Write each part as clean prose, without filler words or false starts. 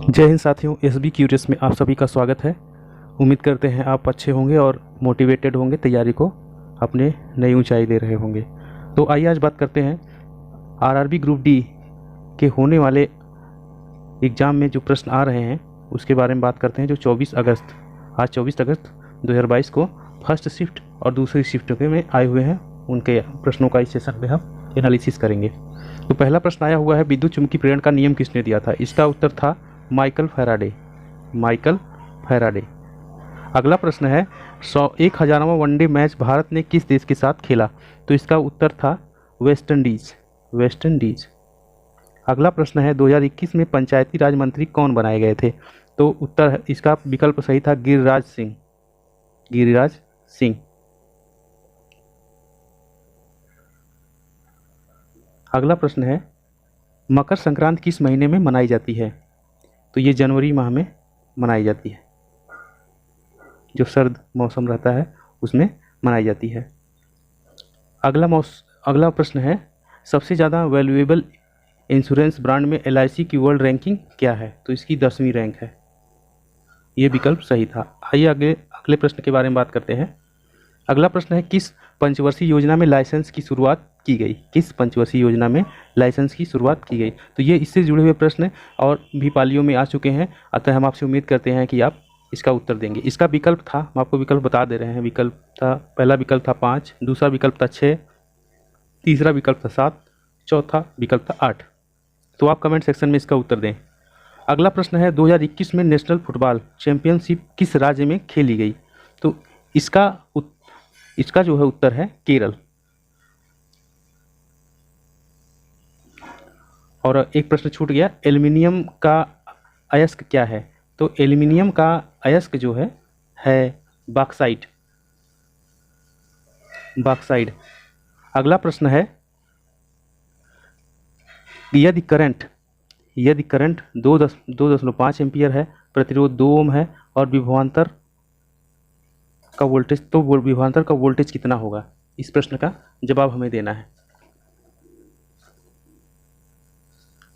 जय हिंद साथियों, SB curious में आप सभी का स्वागत है। उम्मीद करते हैं आप अच्छे होंगे और मोटिवेटेड होंगे, तैयारी को अपने नई ऊंचाई दे रहे होंगे। तो आइए आज बात करते हैं आरआरबी ग्रुप डी के होने वाले एग्ज़ाम में जो प्रश्न आ रहे हैं उसके बारे में बात करते हैं। जो 24 अगस्त 2022 को फर्स्ट शिफ्ट और दूसरी शिफ्ट में आए हुए हैं, उनके प्रश्नों का इस सेशन में हम एनालिसिस करेंगे। तो पहला प्रश्न आया हुआ है, विद्युत चुम्बकीय प्रेरण का नियम किसने दिया था? इसका उत्तर था माइकल फैराडे। अगला प्रश्न है, 1000वां वनडे मैच भारत ने किस देश के साथ खेला? तो इसका उत्तर था वेस्ट इंडीज। अगला प्रश्न है, 2021 में पंचायती राज मंत्री कौन बनाए गए थे? तो उत्तर इसका विकल्प सही था गिरिराज सिंह। अगला प्रश्न है, मकर संक्रांति किस महीने में मनाई जाती है? तो ये जनवरी माह में मनाई जाती है, जो सर्द मौसम रहता है उसमें मनाई जाती है। अगला प्रश्न है, सबसे ज़्यादा वैल्यूएबल इंश्योरेंस ब्रांड में LIC की वर्ल्ड रैंकिंग क्या है? तो इसकी 10वीं रैंक है। ये विकल्प सही था। आइए अगले प्रश्न के बारे में बात करते हैं। अगला प्रश्न है, किस पंचवर्षीय योजना में लाइसेंस की शुरुआत की गई? तो ये इससे जुड़े हुए प्रश्न और भी पालियों में आ चुके हैं, अतः हम आपसे उम्मीद करते हैं कि आप इसका उत्तर देंगे। इसका विकल्प था, हम आपको विकल्प बता दे रहे हैं। पहला विकल्प था 5, दूसरा विकल्प था 6, तीसरा विकल्प था 7, चौथा विकल्प था 8। तो आप कमेंट सेक्शन में इसका उत्तर दें। अगला प्रश्न है, 2021 में नेशनल फुटबॉल चैंपियनशिप किस राज्य में खेली गई? तो इसका जो है उत्तर है केरल। और एक प्रश्न छूट गया, एल्युमिनियम का अयस्क क्या है? तो एल्युमिनियम का अयस्क जो है बॉक्साइट। अगला प्रश्न है, यदि करंट 2.5 एम्पियर है, प्रतिरोध 2 ओम है और विभवांतर का वोल्टेज कितना होगा? इस प्रश्न का जवाब हमें देना है।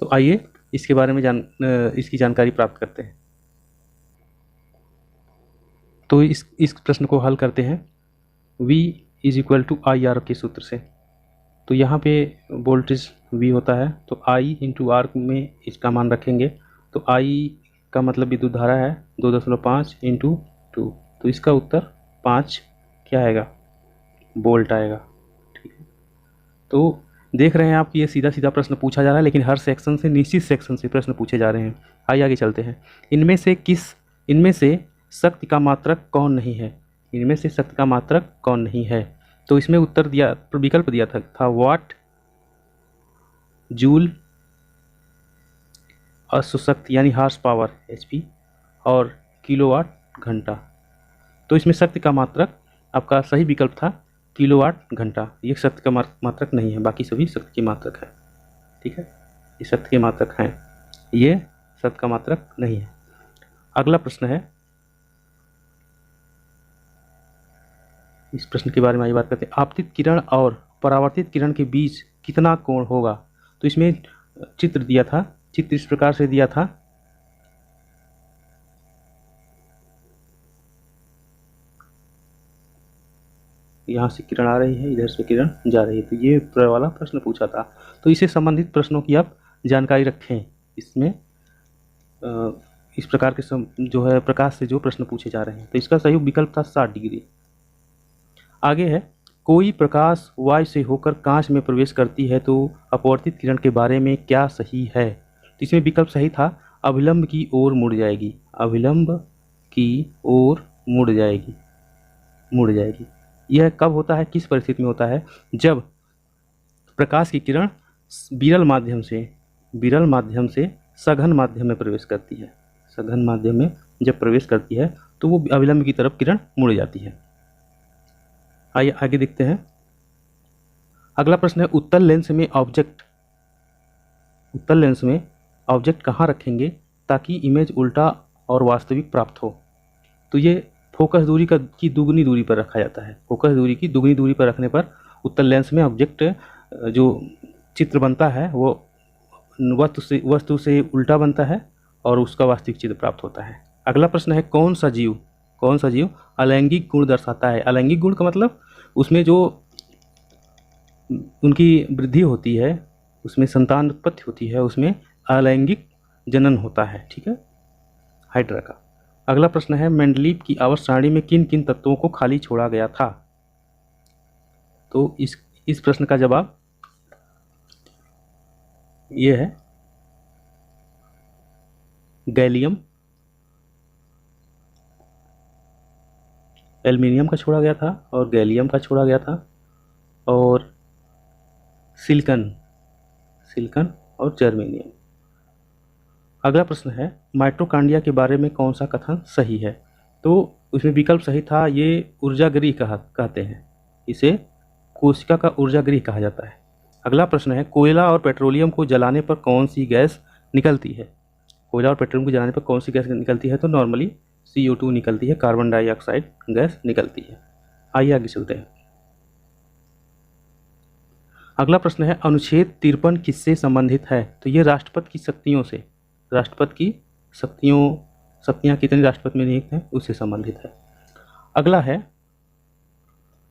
तो आइए इसके बारे में इसकी जानकारी प्राप्त करते हैं। तो इस प्रश्न को हल करते हैं V = IR के सूत्र से। तो यहाँ पे वोल्टेज V होता है, तो I × R में इसका मान रखेंगे। तो I का मतलब विद्युत धारा है 2.5 × 2, तो इसका उत्तर 5 क्या आएगा? वोल्ट आएगा। ठीक है, तो देख रहे हैं आप, ये सीधा प्रश्न पूछा जा रहा है, लेकिन हर सेक्शन से, निश्चित सेक्शन से प्रश्न पूछे जा रहे हैं। आइए आगे चलते हैं। इनमें से शक्ति का मात्रक कौन नहीं है? तो इसमें विकल्प दिया था वाट, जूल, अश्वशक्ति यानी हॉर्स पावर HP और किलोवाट घंटा। तो इसमें शक्ति का मात्रक आपका सही विकल्प था किलोवाट घंटा। ये शक्ति का मात्रक नहीं है, बाकी सभी शक्ति के मात्रक है। ठीक है, ये शक्ति के मात्रक हैं, ये शक्ति का मात्रक नहीं है। अगला प्रश्न है, इस प्रश्न के बारे में आइए बात करते हैं। आपतित किरण और परावर्तित किरण के बीच कितना कोण होगा? तो इसमें चित्र इस प्रकार से दिया था। यहाँ से किरण आ रही है, इधर से किरण जा रही है, तो ये वाला प्रश्न पूछा था। तो इससे संबंधित प्रश्नों की आप जानकारी रखें। इसमें इस प्रकार के जो है प्रकाश से जो प्रश्न पूछे जा रहे हैं। तो इसका सही विकल्प था 60 डिग्री। आगे है, कोई प्रकाश वायु से होकर कांच में प्रवेश करती है तो अपवर्तित किरण के बारे में क्या सही है? तो इसमें विकल्प सही था अभिलंब की ओर मुड़ जाएगी। यह कब होता है, किस परिस्थिति में होता है? जब प्रकाश की किरण विरल माध्यम से सघन माध्यम में प्रवेश करती है। सघन माध्यम में जब प्रवेश करती है तो वो अभिलंब की तरफ किरण मुड़ जाती है। आइए आगे देखते हैं। अगला प्रश्न है, उत्तल लेंस में ऑब्जेक्ट कहाँ रखेंगे ताकि इमेज उल्टा और वास्तविक प्राप्त हो? तो ये फोकस दूरी की दुगनी दूरी पर रखा जाता है। फोकस दूरी की दुगनी दूरी पर रखने पर उत्तल लेंस में ऑब्जेक्ट जो चित्र बनता है वो वस्तु से उल्टा बनता है और उसका वास्तविक चित्र प्राप्त होता है। अगला प्रश्न है कौन सा जीव अलैंगिक गुण दर्शाता है। अलैंगिक गुण का मतलब उसमें जो उनकी वृद्धि होती है, उसमें संतान उत्पत्ति होती है, उसमें अलैंगिक जनन होता है। ठीक है, हाइड्रा का। अगला प्रश्न है मेंडलीव की आवर्त सारणी में किन किन तत्वों को खाली छोड़ा गया था। तो इस प्रश्न का जवाब ये है गैलियम, एल्युमिनियम का छोड़ा गया था और गैलियम का छोड़ा गया था और सिलिकॉन और जर्मेनियम। अगला प्रश्न है माइटोकॉन्ड्रिया के बारे में कौन सा कथन सही है। तो उसमें विकल्प सही था, ये ऊर्जागृह कहते हैं, इसे कोशिका का ऊर्जागृह कहा जाता है। अगला प्रश्न है कोयला और पेट्रोलियम को जलाने पर कौन सी गैस निकलती है। कोयला और पेट्रोलियम को जलाने पर कौन सी गैस निकलती है। तो नॉर्मली CO2 निकलती है, कार्बन डाइऑक्साइड गैस निकलती है। आइए आगे चलते हैं। अगला प्रश्न है अनुच्छेद 53 किससे संबंधित है। तो ये राष्ट्रपति की शक्तियों से, राष्ट्रपति की शक्तियाँ कितनी राष्ट्रपति में नियुक्त हैं उससे संबंधित है। अगला है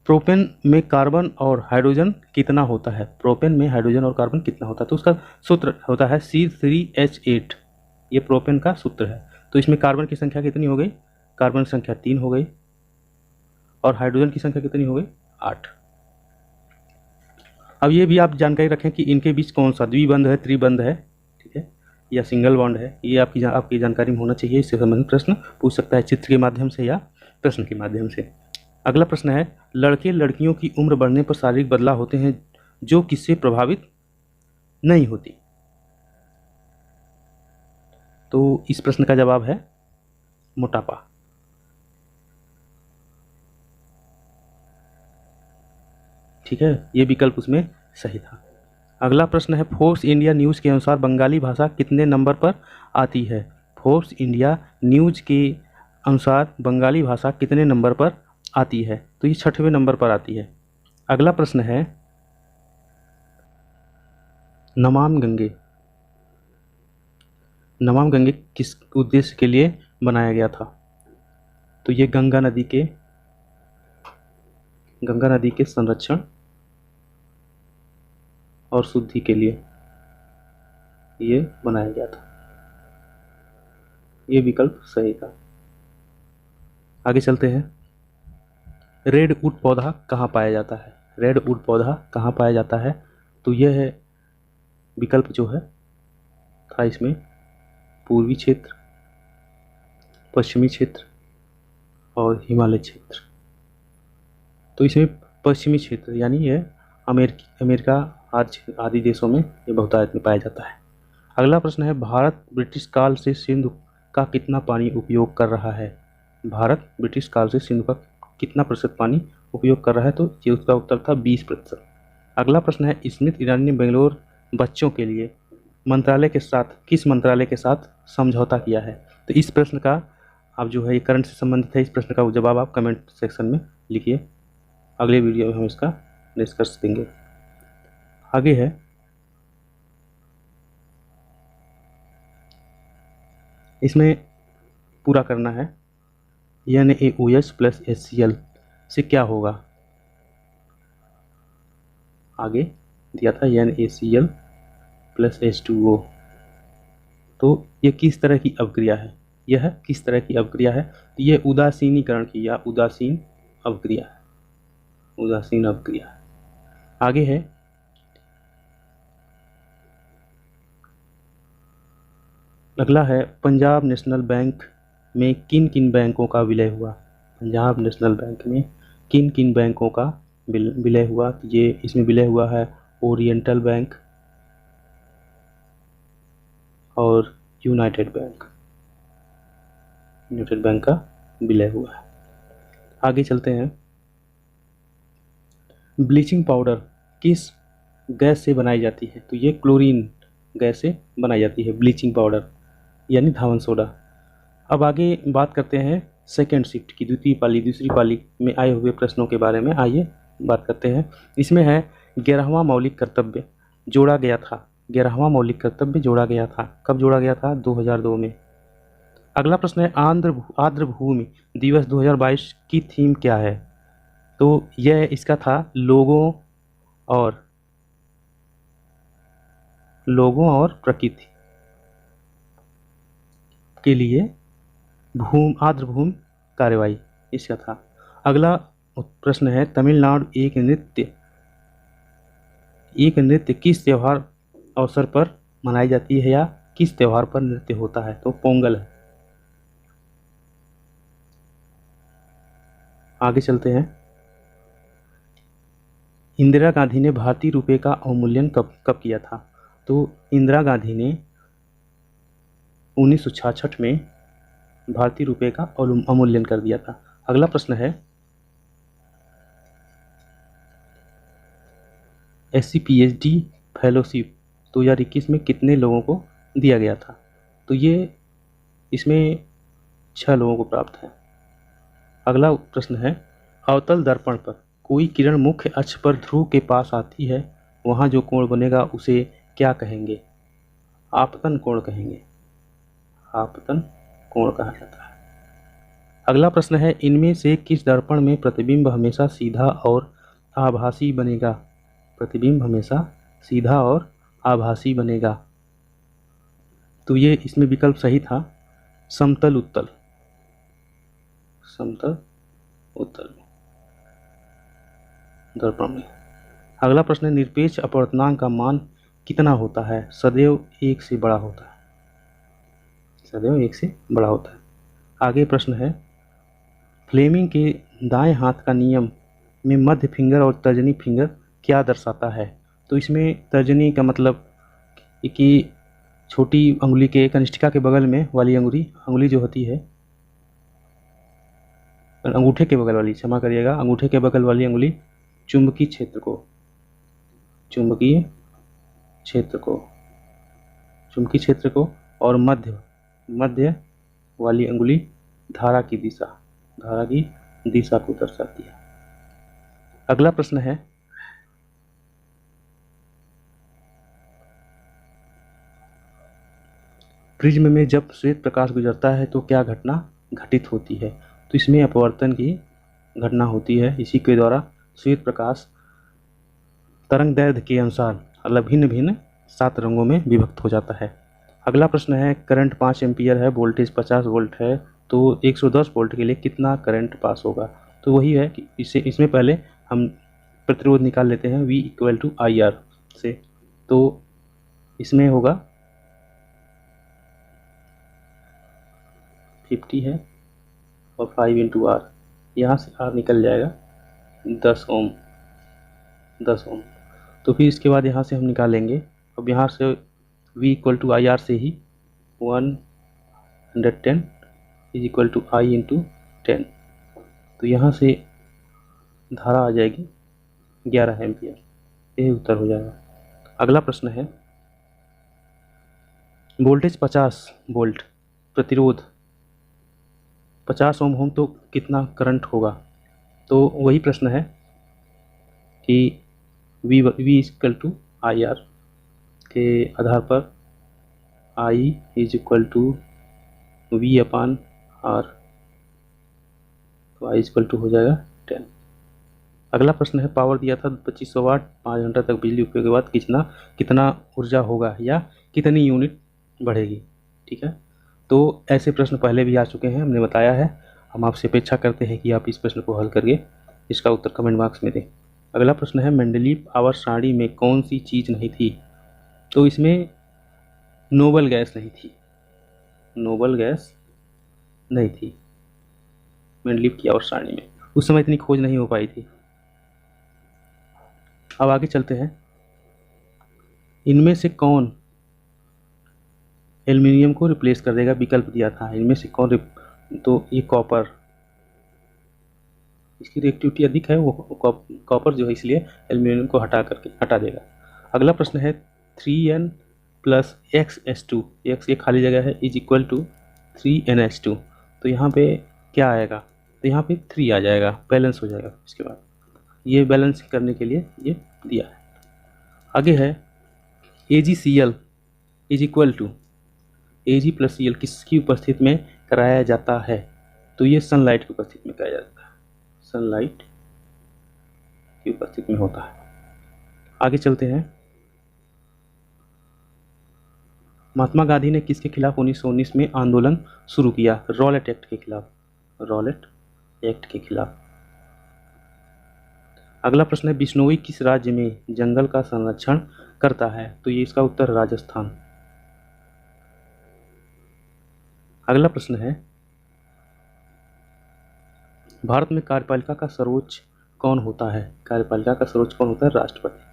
प्रोपेन में कार्बन और हाइड्रोजन कितना होता है। प्रोपेन में हाइड्रोजन और कार्बन कितना होता है। तो उसका सूत्र होता है C3H8, ये प्रोपेन का सूत्र है। तो इसमें कार्बन की संख्या कितनी हो गई, कार्बन की संख्या 3 हो गई और हाइड्रोजन की संख्या कितनी हो गई 8। अब ये भी आप जानकारी रखें कि इनके बीच कौन सा द्विबंध है, त्रिबंध है, ठीक है, या सिंगल बॉन्ड है। ये आपकी जानकारी में होना चाहिए। इससे संबंधित प्रश्न पूछ सकता है चित्र के माध्यम से या प्रश्न के माध्यम से। अगला प्रश्न है लड़के लड़कियों की उम्र बढ़ने पर शारीरिक बदलाव होते हैं जो किससे प्रभावित नहीं होती। तो इस प्रश्न का जवाब है मोटापा। ठीक है, ये विकल्प उसमें सही था। अगला प्रश्न है फोर्ब्स इंडिया न्यूज़ के अनुसार बंगाली भाषा कितने नंबर पर आती है। फोर्ब्स इंडिया न्यूज़ के अनुसार बंगाली भाषा कितने नंबर पर आती है। तो ये 6वें नंबर पर आती है। अगला प्रश्न है नमामि गंगे किस उद्देश्य के लिए बनाया गया था। तो ये गंगा नदी के संरक्षण और शुद्धि के लिए ये बनाया गया था। ये विकल्प सही था। आगे चलते हैं। रेडवुड पौधा कहाँ पाया जाता है। रेडवुड पौधा कहाँ पाया जाता है। तो यह है विकल्प जो है था इसमें पूर्वी क्षेत्र, पश्चिमी क्षेत्र और हिमालय क्षेत्र। तो इसमें पश्चिमी क्षेत्र यानी यह अमेरिका आदि देशों में ये बहुतायत में पाया जाता है। अगला प्रश्न है भारत ब्रिटिश काल से सिंधु का कितना पानी उपयोग कर रहा है। भारत ब्रिटिश काल से सिंधु का कितना प्रतिशत पानी उपयोग कर रहा है। तो ये उसका उत्तर था 20%। अगला प्रश्न है स्मृति ईरानी ने बेंगलोर बच्चों के लिए किस मंत्रालय के साथ समझौता किया है। तो इस प्रश्न का आप जो है ये करंट से संबंधित है। इस प्रश्न का जवाब आप कमेंट सेक्शन में लिखिए। अगले वीडियो में हम इसका डिस्कस देंगे। आगे है इसमें पूरा करना है NaOH प्लस HCl से क्या होगा। आगे दिया था NaCl प्लस H2O। तो ये किस तरह की अवक्रिया है। यह किस तरह की अवक्रिया है। यह उदासीनीकरण की या उदासीन अवक्रिया है। उदासीन अवक्रिया। आगे है अगला है पंजाब नेशनल बैंक में किन किन बैंकों का विलय हुआ। पंजाब नेशनल बैंक में किन किन बैंकों का विलय हुआ। ये इसमें विलय हुआ है ओरिएंटल बैंक और यूनाइटेड बैंक का विलय हुआ है। आगे चलते हैं। ब्लीचिंग पाउडर किस गैस से बनाई जाती है। तो ये क्लोरीन गैस से बनाई जाती है ब्लीचिंग पाउडर यानी धावन सोडा। अब आगे बात करते हैं सेकेंड शिफ्ट की दूसरी पाली में आए हुए प्रश्नों के बारे में। आइए बात करते हैं। इसमें है 11वां मौलिक कर्तव्य जोड़ा गया था। 11वां मौलिक कर्तव्य जोड़ा गया था? कब जोड़ा गया था? 2002 में। अगला प्रश्न है आर्द्र भूमि दिवस 2022 की थीम क्या है? तो यह इसका था लोगों और प्रकृति के लिए आर्द्र भूमि कार्यवाही इसका था। अगला प्रश्न है तमिलनाडु एक नृत्य किस त्योहार अवसर पर मनाई जाती है या किस त्योहार पर नृत्य होता है? तो पोंगल है। आगे चलते हैं। इंदिरा गांधी ने भारतीय रुपये का अवमूल्यन कब किया था? तो इंदिरा गांधी ने 1966 में भारतीय रुपये का अवमूल्यन कर दिया था। अगला प्रश्न है SC-PhD फेलोशिप 2021 में कितने लोगों को दिया गया था? तो ये इसमें 6 लोगों को प्राप्त है। अगला प्रश्न है अवतल दर्पण पर कोई किरण मुख्य अक्ष पर ध्रुव के पास आती है, वहाँ जो कोण बनेगा उसे क्या कहेंगे? आपतन कोण कहेंगे। आपतन कोण कहा जाता है। अगला प्रश्न है इनमें से किस दर्पण में प्रतिबिंब हमेशा सीधा और आभासी बनेगा? प्रतिबिंब हमेशा सीधा और आभासी बनेगा। तो ये इसमें विकल्प सही था, समतल उत्तल दर्पण में। अगला प्रश्न है निरपेक्ष अपवर्तनांक का मान कितना होता है? सदैव 1 से बड़ा होता है। सदैव 1 से बड़ा होता है। आगे प्रश्न है फ्लेमिंग के दाएं हाथ का नियम में मध्य फिंगर और तर्जनी फिंगर क्या दर्शाता है? तो इसमें तर्जनी का मतलब कि छोटी अंगुली के कनिष्ठिका के बगल में वाली अंगुली जो होती है, अंगूठे के बगल वाली, क्षमा करिएगा, अंगूठे के बगल वाली अंगुली चुंबकीय क्षेत्र को और मध्य वाली अंगुली धारा की दिशा को दर्शाती है। अगला प्रश्न है प्रिज्म में जब श्वेत प्रकाश गुजरता है तो क्या घटना घटित होती है? तो इसमें अपवर्तन की घटना होती है। इसी के द्वारा श्वेत प्रकाश तरंग दैर्ध्य के अनुसार भिन्न 7 रंगों में विभक्त हो जाता है। अगला प्रश्न है करंट 5 एम्पियर है, वोल्टेज 50 वोल्ट है, तो 110 वोल्ट के लिए कितना करंट पास होगा? तो वही है कि इसमें पहले हम प्रतिरोध निकाल लेते हैं V = IR से। तो इसमें होगा 50 है और 5 × R, यहाँ से R निकल जाएगा 10 ओम। तो फिर इसके बाद यहाँ से हम निकालेंगे, अब यहाँ से V = IR से ही 110 = I × 10, तो यहाँ से धारा आ जाएगी 11 एम्पियर। यही उत्तर हो जाएगा। अगला प्रश्न है वोल्टेज 50 वोल्ट, प्रतिरोध 50 ओम तो कितना करंट होगा? तो वही प्रश्न है कि V = IR के आधार पर I = V/R, तो I = हो जाएगा 10। अगला प्रश्न है पावर दिया था 2500 वाट, 5 घंटा तक बिजली उपयोग के बाद कितना ऊर्जा होगा या कितनी यूनिट बढ़ेगी? ठीक है, तो ऐसे प्रश्न पहले भी आ चुके हैं, हमने बताया है। हम आपसे अपेक्षा करते हैं कि आप इस प्रश्न को हल करके इसका उत्तर कमेंट बॉक्स में दें। अगला प्रश्न है मेंडलीव आवर्त सारणी में कौन सी चीज़ नहीं थी? तो इसमें नोबल गैस नहीं थी मेंडलीव की आवर्त सारणी में। उस समय इतनी खोज नहीं हो पाई थी। अब आगे चलते हैं। इनमें से कौन एल्युमिनियम को रिप्लेस कर देगा? विकल्प दिया था, इनमें से कौन तो ये कॉपर, इसकी रिएक्टिविटी अधिक है, वो कॉपर जो है, इसलिए एल्युमिनियम को हटा देगा। अगला प्रश्न है 3n + XS2, x ये खाली जगह है, = 3NH2, तो यहाँ पे क्या आएगा? तो यहाँ पे 3 आ जाएगा, बैलेंस हो जाएगा। इसके बाद ये बैलेंस करने के लिए ये दिया है। आगे है AgCl is equal to Ag plus Cl किसकी उपस्थिति में कराया जाता है? तो ये सनलाइट की उपस्थिति में कराया जाता है, सनलाइट की उपस्थिति में होता है। आगे चलते हैं। महात्मा गांधी ने किसके खिलाफ 1919 में आंदोलन शुरू किया? रॉलेट एक्ट के खिलाफ, रॉलेट एक्ट के खिलाफ। अगला प्रश्न है, बिश्नोई किस राज्य में जंगल का संरक्षण करता है? तो ये इसका उत्तर राजस्थान। अगला प्रश्न है, भारत में कार्यपालिका का सर्वोच्च कौन होता है? कार्यपालिका का सर्वोच्च कौन होता है? राष्ट्रपति।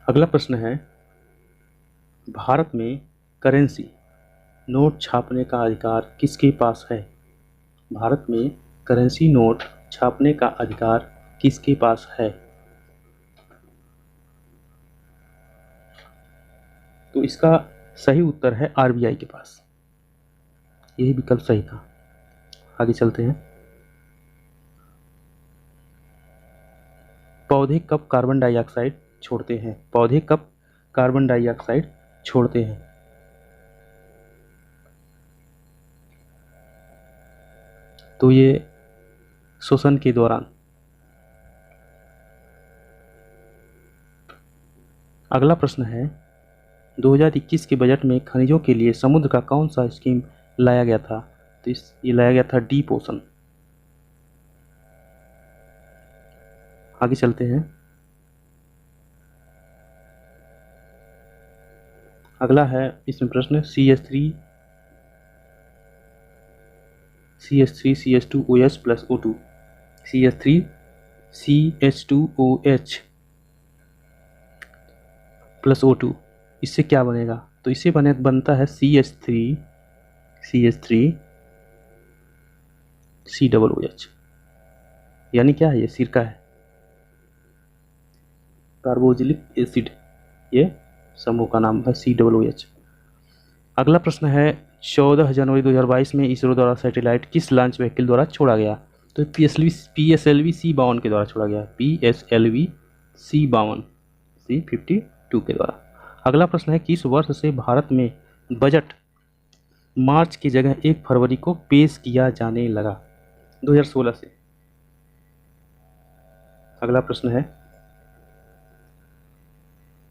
अगला प्रश्न है, भारत में करेंसी नोट छापने का अधिकार किसके पास है? भारत में करेंसी नोट छापने का अधिकार किसके पास है? तो इसका सही उत्तर है आरबीआई के पास। यही विकल्प सही था। आगे चलते हैं। पौधे कब कार्बन डाइऑक्साइड छोड़ते हैं? पौधे कब कार्बन डाइऑक्साइड छोड़ते हैं? तो ये श्वसन के दौरान। अगला प्रश्न है, 2021 के बजट में खनिजों के लिए समुद्र का कौन सा स्कीम लाया गया था? तो ये लाया गया था डीप ओशन। आगे चलते हैं। अगला है इसमें प्रश्न, CH3 CH2OH plus O2, CH3 CH2OH plus O2, इससे क्या बनेगा? तो इससे बनता है CH3 COOH। यानी क्या है? ये सिरका है, कार्बोक्सिलिक एसिड, ये समूह का नाम है COOH। अगला प्रश्न है, 14 जनवरी 2022 में इसरो द्वारा सैटेलाइट किस लॉन्च व्हीकल द्वारा छोड़ा गया? तो PSLV C52 के द्वारा छोड़ा गया, PSLV C52 के द्वारा। अगला प्रश्न है, किस वर्ष से भारत में बजट मार्च की जगह 1 फरवरी को पेश किया जाने लगा? 2016 से। अगला प्रश्न है,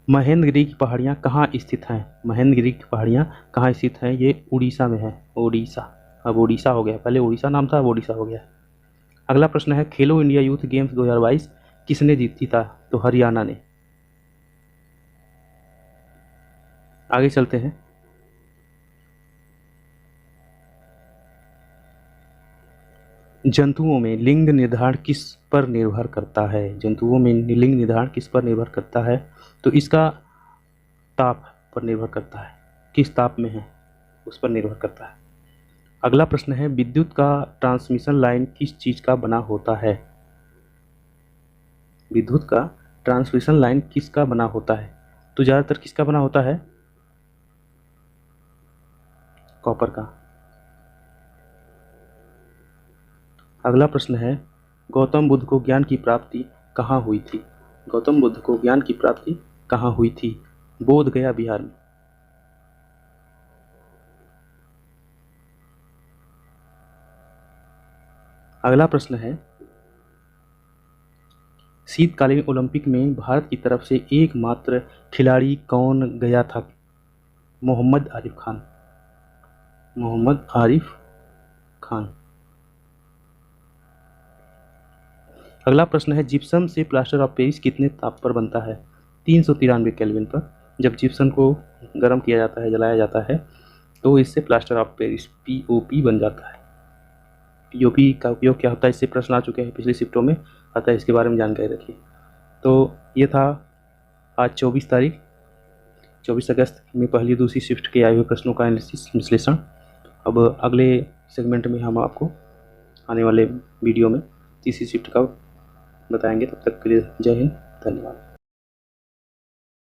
महेंद्रगिरी की पहाड़ियाँ कहाँ स्थित हैं? महेंद्रगिरी की पहाड़ियाँ कहाँ स्थित हैं? ये उड़ीसा में है, ओडिशा। अब ओडिशा हो गया, पहले उड़ीसा नाम था, अब ओडिशा हो गया। अगला प्रश्न है, खेलो इंडिया यूथ गेम्स 2022 किसने जीता? तो हरियाणा ने। आगे चलते हैं। जंतुओं में लिंग निर्धारण किस पर निर्भर करता है? जंतुओं में लिंग निर्धारण किस पर निर्भर करता है? तो इसका ताप पर निर्भर करता है, किस ताप में है उस पर निर्भर करता है। अगला प्रश्न है, विद्युत का ट्रांसमिशन लाइन किस चीज का बना होता है? विद्युत का ट्रांसमिशन लाइन किसका बना होता है? तो ज़्यादातर किसका बना होता है? कॉपर का। अगला प्रश्न है, गौतम बुद्ध को ज्ञान की प्राप्ति कहाँ हुई थी? गौतम बुद्ध को ज्ञान की प्राप्ति कहाँ हुई थी? बोध गया बिहार में। अगला प्रश्न है, शीतकालीन ओलंपिक में भारत की तरफ से एकमात्र खिलाड़ी कौन गया था? मोहम्मद आरिफ खान। मोहम्मद आरिफ खान। अगला प्रश्न है, जिप्सम से प्लास्टर ऑफ पेरिस कितने ताप पर बनता है? 393 केल्विन पर। जब जिप्सम को गर्म किया जाता है, जलाया जाता है, तो इससे प्लास्टर ऑफ पेरिस POP बन जाता है। POP का उपयोग क्या होता है, इससे प्रश्न आ चुके हैं पिछली शिफ्टों में, अतः इसके बारे में जानकारी रखिए। तो ये था आज 24 अगस्त में पहली दूसरी शिफ्ट के आए हुए प्रश्नों का एनालिसिस, विश्लेषण। अब अगले सेगमेंट में हम आपको आने वाले वीडियो में तीसरी शिफ्ट का बताएंगे। तब तक के लिए जय हिंद, धन्यवाद।